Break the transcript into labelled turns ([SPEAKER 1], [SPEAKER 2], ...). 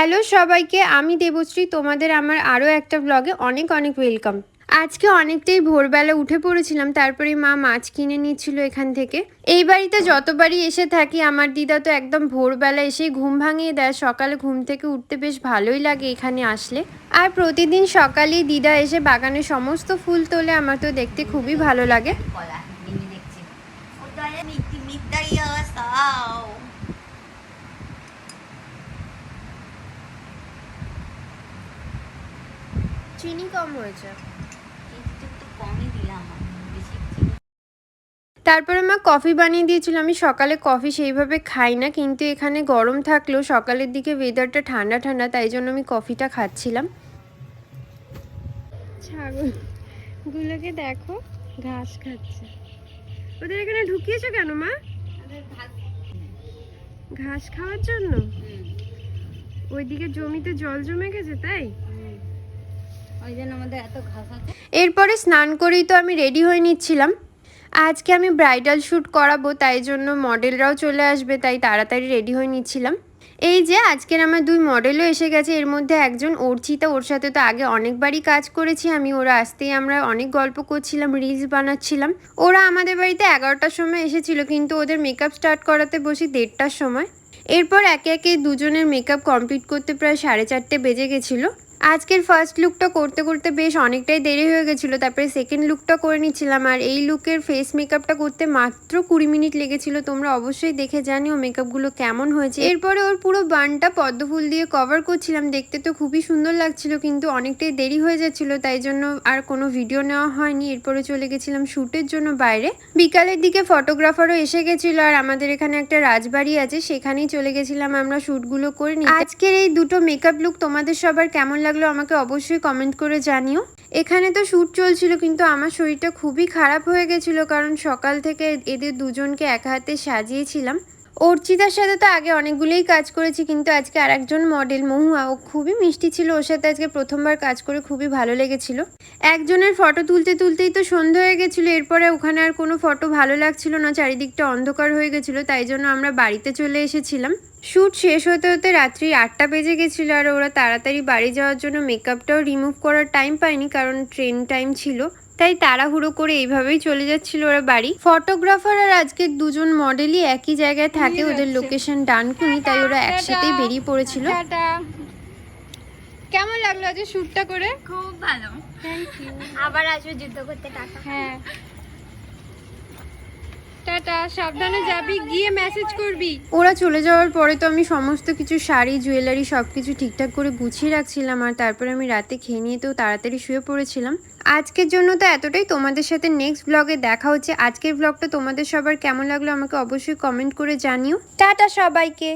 [SPEAKER 1] Hello সবাইকে, আমি দেবশ্রী। তোমাদের আমার আরও একটা ব্লগে অনেক অনেক ওয়েলকাম। আজকে অনেকটাই ভোরবেলা উঠে পড়েছিলাম, তারপরে মা মাছ কিনে নিচ্ছিল এখান থেকে। এই বাড়িতে যতবারই এসে থাকি আমার দিদা তো একদম ভোরবেলা এসেই ঘুম ভাঙিয়ে দেয়। সকালে ঘুম থেকে উঠতে বেশ ভালোই লাগে এখানে আসলে। আর প্রতিদিন সকালেই দিদা এসে বাগানের সমস্ত ফুল তোলে, আমার তো দেখতে খুবই ভালো লাগে। চিনি কম হয়েছে, তারপরে মা কফি বানিয়ে দিয়েছিল। আমি সকালে কফি সেইভাবে খাই না, কিন্তু এখানে গরম থাকলেও সকালের দিকে ওয়েদারটা ঠান্ডা ঠান্ডা, তাই জন্য আমি কফিটা খাচ্ছিলাম। ছাগলগুলোকে দেখো, ঘাস খাচ্ছে। ওদের এখানে ঢুকিয়েছো কেন মা? ঘাস খাওয়ার জন্য? ওইদিকে জমিতে জল জমে গেছে তাই ওই জন্য আমাদের এত ঘাস আছে। এরপরে স্নান করেই তো আমি রেডি হয়ে নিচ্ছিলাম। আজকে আমি ব্রাইডাল শ্যুট করাবো, তাই জন্য মডেলরাও চলে আসবে, তাই তাড়াতাড়ি রেডি হয়ে নিচ্ছিলাম। এই যে আজকের আমার দুই মডেলও এসে গেছে। এর মধ্যে একজন অর্চিতা, ওর সাথে তো আগে অনেকবারই কাজ করেছি আমি। ওরা আসতেই আমরা অনেক গল্প করছিলাম, রিলস বানাচ্ছিলাম। ওরা আমাদের বাড়িতে 11টার সময় এসেছিল, কিন্তু ওদের মেকআপ স্টার্ট করাতে বসি 1:30টার সময়। এরপর একে একে দুজনের মেকআপ কমপ্লিট করতে প্রায় 4:30 বেজে গেছিলো। আজকের ফার্স্ট লুকটা করতে করতে বেশ অনেকটাই দেরি হয়ে গেছিলো, তারপরে সেকেন্ড লুকটা করে নিচ্ছিলাম। আর এই লুকের ফেস মেকআপটা করতে মাত্র 20 মিনিট লেগেছিল। তোমরা অবশ্যই দেখে জানিও মেকআপগুলো কেমন হয়েছে। এরপরে ওর পুরো বানটা পদ্মফুল দিয়ে কভার করছিলাম, দেখতে তো খুবই সুন্দর লাগছিল, কিন্তু অনেকটাই দেরি হয়ে যাচ্ছিলো, তাই জন্য আর কোনো ভিডিও নেওয়া হয়নি। এরপরে চলে গেছিলাম শ্যুটের জন্য বাইরে। বিকালের দিকে ফটোগ্রাফারও এসে গেছিলো, আর আমাদের এখানে একটা রাজবাড়ি আছে, সেখানেই চলে গেছিলাম আমরা শ্যুটগুলো করে নিই। আজকের এই দুটো মেকআপ লুক তোমাদের সবার কেমন লাগলো আমাকে অবশ্যই কমেন্ট করে জানিও। এখানে তো শ্যুট চলছিল, কিন্তু আমার শরীরটা খুবই খারাপ হয়ে গেছিল, কারণ সকাল থেকে এদের দুজনকে একা হাতে সাজিয়েছিলাম। অর্চিতার সাথে তো আগে অনেকগুলোই কাজ করেছি, কিন্তু আজকে আর একজন মডেল মহুয়া, ও খুবই মিষ্টি ছিল। ওর সাথে আজকে প্রথমবার কাজ করে খুবই ভালো লেগেছিল। একজনের ফটো তুলতে তুলতেই তো সন্ধ্যা হয়ে গেছিলো। এরপরে ওখানে আর কোনো ফটো ভালো লাগছিল না, চারিদিকটা অন্ধকার হয়ে গেছিলো, তাই জন্য আমরা বাড়িতে চলে এসেছিলাম। শ্যুট শেষ হতে হতে রাত্রি 8টা বেজে গেছিলো, আর ওরা তাড়াতাড়ি বাড়ি যাওয়ার জন্য মেকআপটাও রিমুভ করার টাইম পায়নি, কারণ ট্রেন টাইম ছিল, তাই তাড়াহুড়ো করে এইভাবেই চলে যাচ্ছিল ওরা বাড়ি। ফটোগ্রাফার আর আজকের দুজন মডেলই একই জায়গায় থাকে, ওদের লোকেশন ডানকুনি, তাই ওরা একসাথেই বেরিয়ে পড়েছিল। কেমন লাগলো আজ শ্যুটটা করে?
[SPEAKER 2] খুব ভালো।
[SPEAKER 1] Thank you.
[SPEAKER 2] আবার আসবে যুদ্ধ করতে। টাটা।
[SPEAKER 1] হ্যাঁ, টাটা, সাবধানে যাবি, গিয়ে মেসেজ করবি। ওরা চলে যাওয়ার পরে তো আমি সমস্ত কিছু শাড়ি জুয়েলারি সবকিছু ঠিকঠাক করে গুছিয়ে রাখছিলাম, আর তারপরে আমি রাতে খেয়ে নিয়ে তো তাড়াতাড়ি শুয়ে পড়েছিলাম। আজকের জন্য তো এতটাই। তোমাদের সাথে নেক্সট ব্লগে দেখা হচ্ছে। আজকের ব্লগটা তোমাদের সবার কেমন লাগলো আমাকে অবশ্যই কমেন্ট করে জানিও। টাটা সবাইকে।